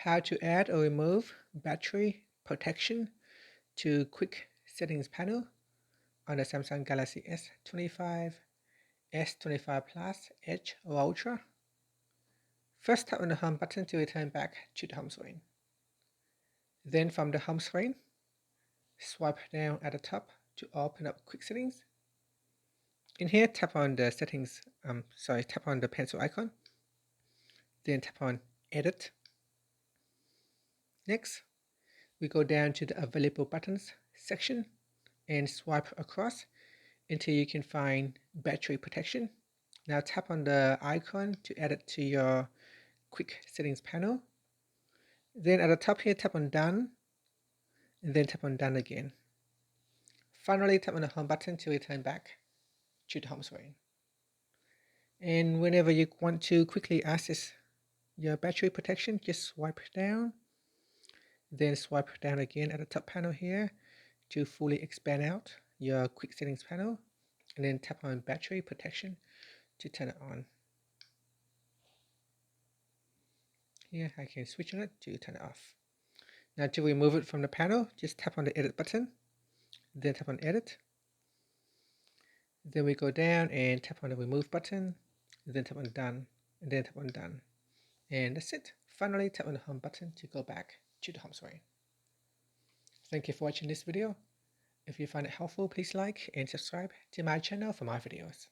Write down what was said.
How to add or remove battery protection to quick settings panel on the Samsung Galaxy S25, S25 Plus, Edge or Ultra. First tap on the home button to return back to the home screen. Then from the home screen, swipe down at the top to open up quick settings. In here, tap on the settings, tap on the pencil icon. Then tap on edit. Next, we go down to the available buttons section and swipe across until you can find battery protection. Now tap on the icon to add it to your quick settings panel. Then at the top here, tap on done, and then tap on done again. Finally, tap on the home button to return back to the home screen. And whenever you want to quickly access your battery protection, just swipe down, then swipe down again at the top panel here to fully expand out your quick settings panel, and then tap on battery protection to turn it on. Here I can switch on it to turn it off. Now to remove it from the panel, just tap on the edit button, then tap on edit. Then we go down and tap on the remove button, then tap on done, and then tap on done. And that's it. Finally, tap on the home button to go back to the home screen. Thank you for watching this video. If you find it helpful, please like and subscribe to my channel for more videos.